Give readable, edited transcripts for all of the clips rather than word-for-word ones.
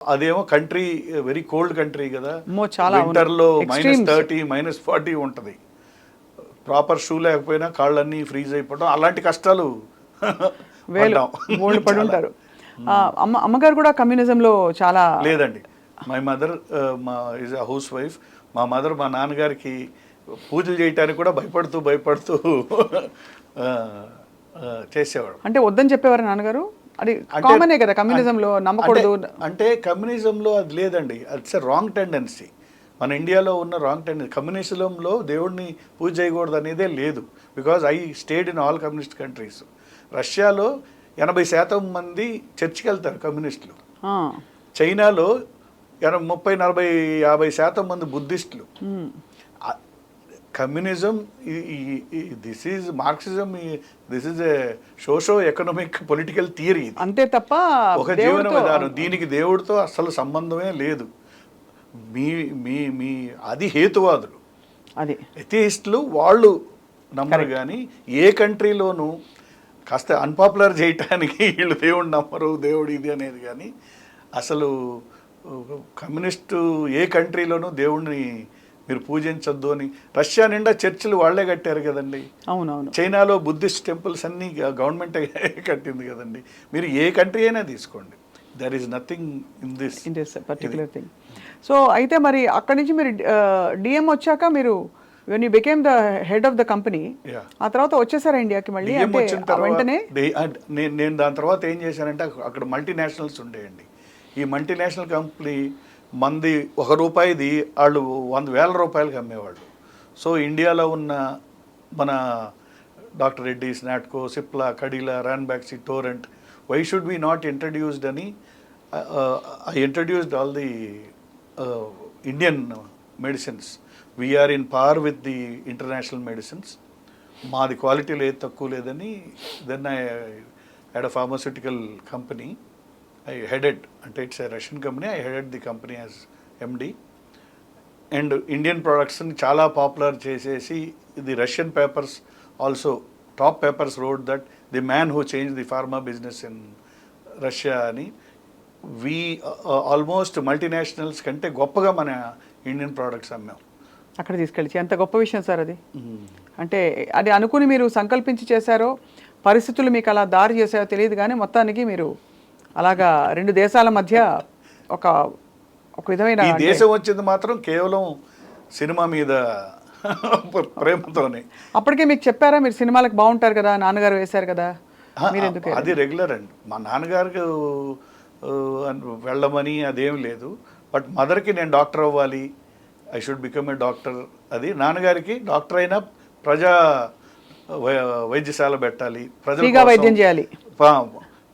అదేమో country very cold country కదా, చాలా వింటర్లో -30 -40 ఉంటుంది. ప్రాపర్ షూ లేకపోయినా కాళ్ళన్నీ ఫ్రీజ్ అయిపోవడం, అలాంటి కష్టాలు పడి ఉంటారు. అమ్మగారు కూడా కమ్యూనిజంలో చాలా లేదండి. My mother is a house wife. మా మదర్ మా నాన్నగారికి పూజలు చేయటానికి కూడా భయపడుతూ చేసేవాడు. అంటే వద్దని చెప్పేవారు నాన్నగారు. అది కామనే కదా కమ్యూనిజంలో, నమ్మకూడదు అంటే కమ్యూనిజంలో అది లేదండి, ఇట్స్ ఎ రాంగ్ టెండెన్సీ. మన ఇండియాలో ఉన్న రాంగ్ టెండెన్సీ. కమ్యూనిజంలో దేవుడిని పూజ చేయకూడదు అనేదే లేదు. Because I stayed in all communist countries. రష్యాలో 80% మంది చర్చికి వెళ్తారు కమ్యూనిస్టులు. చైనాలో 30-40-50% మంది బుద్ధిస్టులు. Communism, this is Marxism, this is a socio economic political theory. అంతే తప్ప ఒక జీవన విధానం. దీనికి దేవుడితో అసలు సంబంధమే లేదు. మీ అది హేతువాదులు, అది ఎథియిస్టులు, వాళ్ళు నమ్మరు. కానీ ఏ కంట్రీలోనూ కాస్త అన్పాపులర్ చేయటానికి వీళ్ళు దేవుడు నమ్మరు, దేవుడు ఇది అనేది. కానీ అసలు కమ్యూనిస్టు ఏ కంట్రీలోనూ దేవుడిని మీరు పూజించొద్దు అని. రష్యా నిండా చర్చిలు వాళ్లే కట్టారు కదండి. అవునవును. చైనాలో బుద్ధిస్ట్ టెంపుల్స్ అన్నీ గవర్నమెంట్ కట్టింది కదండి. మీరు ఏ కంట్రీ అయినా తీసుకోండి, there is nothing in this particular thing. So అయితే మరి అక్కడి నుంచి మీరు డిఎం వచ్చాక మీరు when you became the head of the company, ఆ తర్వాత వచ్చేసారా ఇండియాకి మళ్ళీ? వెంటనే నేను దాని తర్వాత ఏం చేశానంటే, అక్కడ మల్టీనేషనల్స్ ఉండేయండి. ఈ మల్టీనేషనల్ కంపెనీ మంది ₹1 వాళ్ళు 100,000 రూపాయలకి అమ్మేవాళ్ళు. సో ఇండియాలో ఉన్న మన doctor Reddy's, Natco, Cipla, Cadila, Ranbaxy, Torrent, why should we not introduced అని I introduced all the Indian medicines. We are in par with the international medicines. మాది క్వాలిటీలో ఏది తక్కువ లేదని then I had a pharmaceutical company. I headed, అంటే it's a Russian company, I headed the company as MD. And Indian ప్రొడక్ట్స్ని చాలా popular చేసేసి, the Russian papers also, top papers wrote that the man who change the pharma business in Russia అని. We almost multinationals కంటే గొప్పగా మన Indian products అమ్మాం. అక్కడ తీసుకెళ్ళి ఎంత గొప్ప విషయం సార్ అది. అంటే అది అనుకుని మీరు సంకల్పించి చేశారో, పరిస్థితులు మీకు అలా దారి చేసారో తెలియదు, కానీ మొత్తానికి మీరు అలాగా 2 దేశాల మధ్య ఒక విధమైన ఈ దేశం వచ్చింది మాత్రం కేవలం సినిమా మీద ప్రేమతోనే. అప్పటికే మీకు చెప్పారా మీరు సినిమాలకు బాగుంటారు కదా, నాన్నగారు వేశారు కదా? అది రెగ్యులర్ అండి. మా నాన్నగారికి వెళ్ళమని అదేం లేదు. బట్ మదర్కి నేను డాక్టర్ అవ్వాలి, I should become a doctor. అది నాన్నగారికి డాక్టర్ అయినా ప్రజా వైద్యశాల పెట్టాలి, ప్రజలు వైద్యం చేయాలి.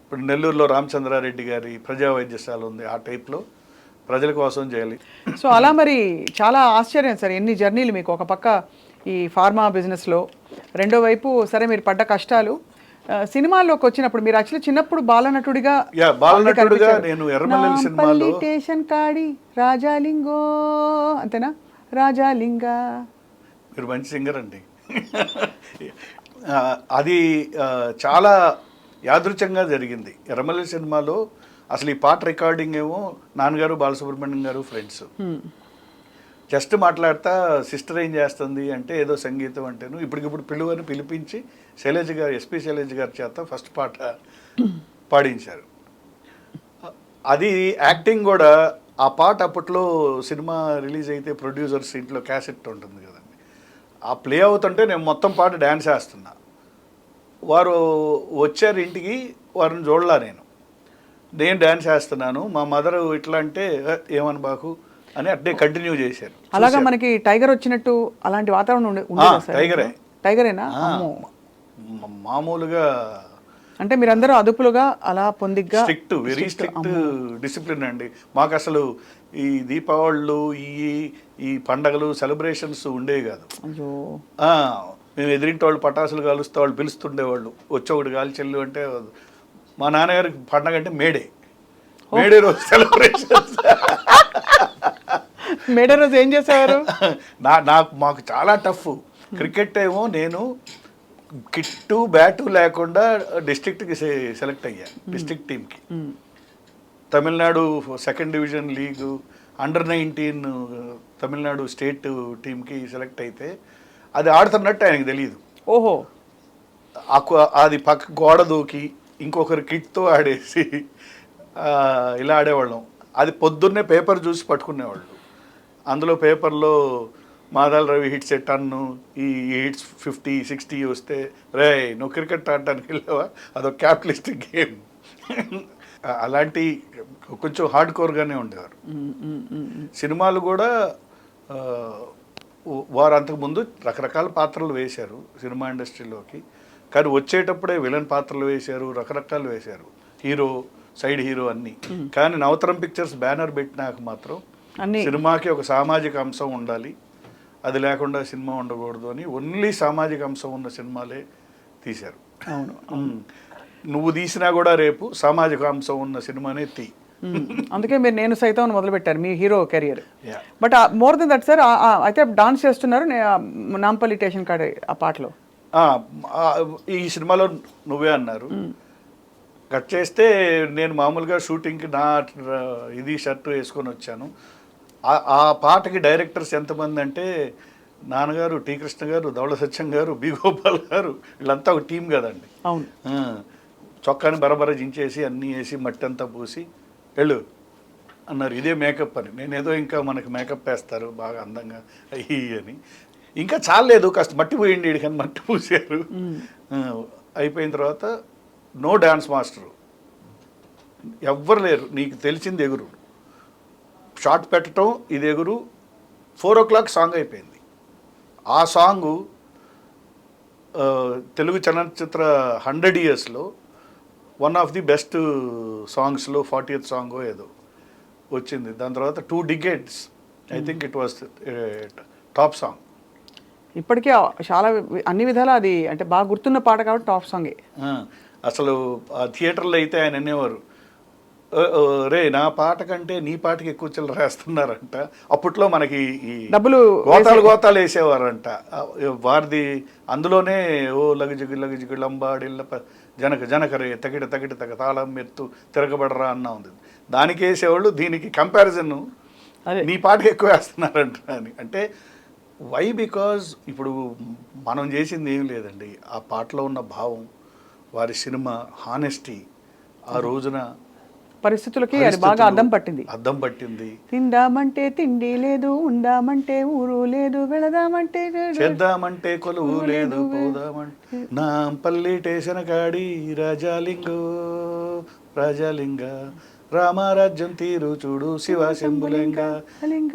ఇప్పుడు నెల్లూరులో రామచంద్రారెడ్డి గారి ప్రజా వైద్యశాల ఉంది, ఆ టైప్లో ప్రజల కోసం చేయాలి. సో అలా మరి చాలా ఆశ్చర్యం సార్, ఎన్ని జర్నీలు మీకు. ఒక పక్క ఈ ఫార్మా బిజినెస్లో, రెండో వైపు సరే మీరు పడ్డ కష్టాలు. సినిమాల్లోకి వచ్చినప్పుడు మీరు యాక్చువల్లీ చిన్నప్పుడు బాలనటుడిగా నేను ఎర్రమల్లి సినిమాలో స్టేషన్ కాడి రాజాలింగో, అంతేనా? రాజాలింగ, మీరు మంచి సింగర్ అండి. అది చాలా యాదృచ్ఛంగా జరిగింది. ఎర్రమల్లి సినిమాలో అసలు ఈ పాట రికార్డింగ్ ఏమో నాన్నగారు బాలసుబ్రహ్మణ్యం గారు ఫ్రెండ్స్. జస్ట్ మాట్లాడతా సిస్టర్ ఏం చేస్తుంది అంటే ఏదో సంగీతం అంటేను ఇప్పటికిప్పుడు పిలువని పిలిపించి శైలజ గారు, ఎస్పి శైలజ గారి చేత ఫస్ట్ పాట పాడించారు. అది యాక్టింగ్ కూడా. ఆ పాట అప్పట్లో సినిమా రిలీజ్ అయితే ప్రొడ్యూసర్స్ ఇంట్లో క్యాసెట్ ఉంటుంది కదండి, ఆ ప్లే అవుతుంటే నేను మొత్తం పాట డ్యాన్స్ వేస్తున్నా. వారు వచ్చారు ఇంటికి, వారిని చూడలా. నేను డ్యాన్స్ వేస్తున్నాను. మా మదర్ ఇట్లా అంటే ఏమని బాకు అని అట్టే కంటిన్యూ చేశారు. అలాగా మనకి టైగర్ వచ్చినట్టు అలాంటి వాతావరణం టైగరేనా మామూలుగా. అంటే మీరందరూ అదుపులుగా అలా పొందిగ్గా, స్ట్రిక్ట్, వెరీ స్ట్రిక్ట్ డిసిప్లిన్ అండి. మాకు అసలు ఈ దీపావళిలు, ఈ పండగలు, సెలబ్రేషన్స్ ఉండేవి కాదు. మేము ఎదిరింటి వాళ్ళు పటాసులు కాలుస్తే వాళ్ళు పిలుస్తుండేవాళ్ళు, వచ్చేవాడు కాల్చెల్లు అంటే. మా నాన్నగారికి పండగ అంటే మేడే రోజు సెలబ్రేషన్స్. మేడే రోజు ఏం చేసేవారు? మాకు చాలా టఫ్. క్రికెట్ ఏమో నేను కిట్టు బ్యాటు లేకుండా డిస్ట్రిక్ట్కి సెలెక్ట్ అయ్యా, డిస్ట్రిక్ట్ టీమ్కి. Tamil Nadu second division లీగు under-19 Tamil Nadu state టీంకి సెలెక్ట్ అయితే అది ఆడుతున్నట్టు ఆయనకు తెలియదు. ఓహో, అది పక్క గోడ దూకి ఇంకొకరి కిట్తో ఆడేసి ఇలా ఆడేవాళ్ళం. అది పొద్దున్నే పేపర్ చూసి పట్టుకునేవాళ్ళు. అందులో పేపర్లో మాదాల రవి హిట్స్ టన్ను, ఈ హిట్స్ 50-60 వస్తే రే నువ్వు క్రికెట్ ఆడటానికి వెళ్ళావా, అదొక క్యాపిటలిస్టిక్ గేమ్. అలాంటి కొంచెం హార్డ్ కోర్గానే ఉండేవారు. సినిమాలు కూడా వారు అంతకుముందు రకరకాల పాత్రలు వేశారు సినిమా ఇండస్ట్రీలోకి, కానీ వచ్చేటప్పుడే విలన్ పాత్రలు వేశారు, రకరకాలు వేశారు, హీరో సైడ్ హీరో అన్నీ. కానీ నవతరం పిక్చర్స్ బ్యానర్ పెట్టినాక మాత్రం సినిమాకి ఒక సామాజిక అంశం ఉండాలి, అది లేకుండా సినిమా ఉండకూడదు అని ఓన్లీ సామాజిక అంశం ఉన్న సినిమాలే తీశారు. అవును, నువ్వు తీసినా కూడా రేపు సామాజిక అంశం ఉన్న సినిమానే తీ. అందుకే మీరు నేను సైతం మొదలుపెట్టారు మీ hero career. But more then that sir, అయితే డాన్స్ చేస్తున్నారు నాంపల్లి స్టేషన్ కాడ ఆ పాటలో. ఈ సినిమాలో నువ్వే అన్నారు. కట్ చేస్తే నేను మామూలుగా షూటింగ్కి నా ఇది షర్ట్ వేసుకొని వచ్చాను. ఆ పాటకి డైరెక్టర్స్ ఎంతమంది అంటే నాన్నగారు, టి కృష్ణ గారు, ధవళ సత్యం గారు, బి గోపాల్ గారు, వీళ్ళంతా ఒక టీం కదండి. అవును. చొక్కాని బరబర జించేసి అన్నీ వేసి మట్టి అంతా పూసి వెళ్ళు అన్నారు. ఇదే మేకప్ అని. నేనేదో ఇంకా మనకి మేకప్ వేస్తారు బాగా అందంగా అయ్యి అని, ఇంకా చాలేదు కాస్త మట్టి పోయింది కానీ మట్టి పూసారు. అయిపోయిన తర్వాత నో డాన్స్ మాస్టరు, ఎవ్వరు లేరు, నీకు తెలిసింది ఎగురు, షార్ట్ పెట్టడం ఇది ఎగురు. 4 o'clock సాంగ్ అయిపోయింది. ఆ సాంగు తెలుగు చలనచిత్ర 100 yearsలో వన్ ఆఫ్ ది బెస్ట్ సాంగ్స్లో 40th సాంగో ఏదో వచ్చింది. దాని తర్వాత 2 decades I think it was top song. ఇప్పటికీ చాలా అన్ని విధాలా అది అంటే బాగా గుర్తున్న పాట కాబట్టి టాప్ సాంగే. అసలు ఆ థియేటర్లో అయితే ఆయన అనేవారు, రే నా పాట కంటే నీ పాటకి ఎక్కువ చిల్లర వేస్తున్నారంట. అప్పట్లో మనకి ఈ డబ్బులు గోతాలు వేసేవారంట వారిది. అందులోనే ఓ లగజిగు లగజిగు లంబాడిల్ల జనక జనకరే తగిట తగిట తగ తాళం మెత్తు తిరగబడరా అన్న ఉంది. దానికి వేసేవాళ్ళు, దీనికి కంపారిజన్ నీ పాటకి ఎక్కువ వేస్తున్నారంట అని. అంటే వై? బికాజ్ ఇప్పుడు మనం చేసింది ఏం లేదండి, ఆ పాటలో ఉన్న భావం, వారి సినిమా హానెస్టీ, ఆ రోజున పరిస్థితులకి అది బాగా అద్దం పట్టింది. తిందామంటే తిండి లేదు, ఉందామంటే ఊరు లేదు, వెళదామంటే చేద్దామంటే కొలువు లేదు, పోదామంటే నాంపల్లి స్టేషన్ కాడి రాజాలింగో రాజాలింగ రామారాజ్యం తీరు చూడు శివ శంభులింగ.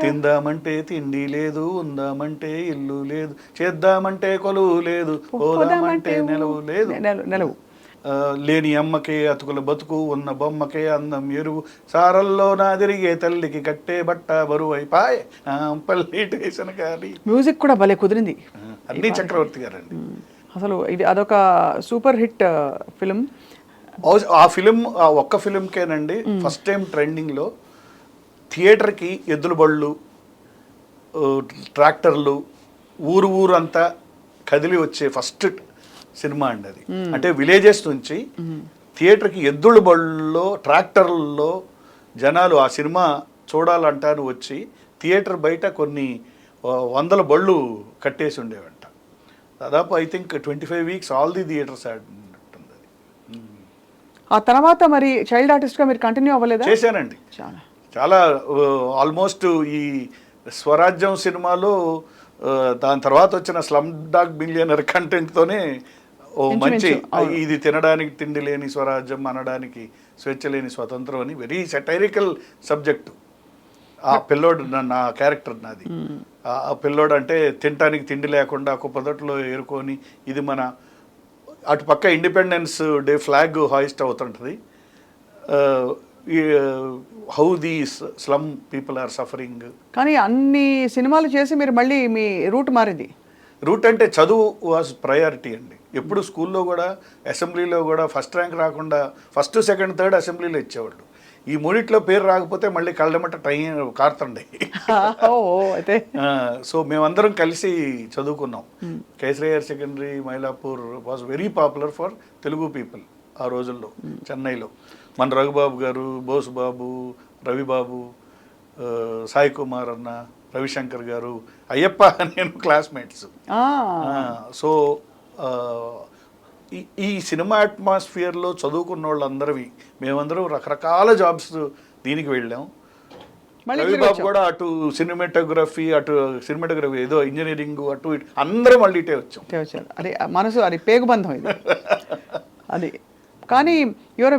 తిందామంటే తిండి లేదు, ఉందామంటే ఇల్లు లేదు, చేద్దామంటే కొలువు లేదు, పోదామంటే నెలవు లేని అమ్మకే అతుకుల బతుకు, ఉన్న బొమ్మకే అందం ఎరువు, సారల్లో నా తిరిగే తల్లికి కట్టే బట్ట బరువు అయిపాయ్ పల్లి స్టేషన్ కానీ. మ్యూజిక్ కూడా భలే కుదిరింది, అన్ని చక్రవర్తి గారండి. అసలు ఇది అదొక సూపర్ హిట్ ఫిలిం. ఆ ఫిలిం ఒక్క ఫిలింకేనండి ఫస్ట్ టైం ట్రెండింగ్లో థియేటర్కి ఎద్దుల బళ్ళు, ట్రాక్టర్లు, ఊరు అంతా కదిలి వచ్చే ఫస్ట్ సినిమా అండి అది. అంటే విలేజెస్ నుంచి థియేటర్కి ఎద్దుల బళ్ళలో, ట్రాక్టర్లలో జనాలు ఆ సినిమా చూడాలంటారు వచ్చి థియేటర్ బయట కొన్ని 100 బళ్ళు కట్టేసి ఉండేవంట. దాదాపు I think 25 weeks all the theatres ఆడినట్టుంది. ఆ తర్వాత మరి చైల్డ్ ఆర్టిస్ట్గా మీరు కంటిన్యూ అవ్వలేదా? చేశానండి, చాలా ఆల్మోస్ట్ ఈ స్వరాజ్యం సినిమాలో, దాని తర్వాత వచ్చిన స్లమ్ డాగ్ మిలియనర్ కంటెంట్తోనే ఓ మంచి, ఇది తినడానికి తిండి లేని స్వరాజ్యం, అనడానికి స్వేచ్ఛ లేని స్వతంత్రం అని వెరీ సెటైరికల్ సబ్జెక్టు. ఆ పిల్లోడు నా క్యారెక్టర్ నాది. ఆ పిల్లోడు అంటే తినడానికి తిండి లేకుండా కుప్పదొట్లో ఏరుకొని, ఇది మన అటుపక్క ఇండిపెండెన్స్ డే ఫ్లాగ్ హాయిస్ట్ అవుతుంటుంది. How the slum people are suffering. కానీ అన్ని సినిమాలు చేసి మీరు మళ్ళీ మీ రూట్ మారింది. రూట్ అంటే చదువు వాజ్ ప్రయారిటీ అండి. ఎప్పుడు స్కూల్లో కూడా, అసెంబ్లీలో కూడా ఫస్ట్ ర్యాంక్ రాకుండా ఫస్ట్, సెకండ్, థర్డ్ అసెంబ్లీలో ఇచ్చేవాళ్ళు. ఈ మూడిట్లో పేరు రాకపోతే మళ్ళీ కళ్ళమట కారుతుండే. సో మేమందరం కలిసి చదువుకున్నాం. Kesari higher secondary Mylapore was very popular for Telugu people ఆ రోజుల్లో చెన్నైలో. మన రఘుబాబు గారు, బోసు బాబు, రవిబాబు, సాయి కుమార్ అన్న, రవిశంకర్ గారు, అయ్యప్ప నేను క్లాస్మేట్స్. ఆ, సో ఈ సినిమా అట్మాస్ఫియర్లో చదువుకున్న వాళ్ళందరివి మేమందరం రకరకాల జాబ్స్ దీనికి వెళ్ళాం. మళ్ళీ రవిబాబు కూడా అటు సినిమాటోగ్రఫీ ఏదో ఇంజనీరింగ్ అటు ఇటు అందరం మళ్ళీ ఇటే వచ్చాం. వచ్చారు. అది మనసు, అది పేగుబంధం ఇది. అది కానీ యువర్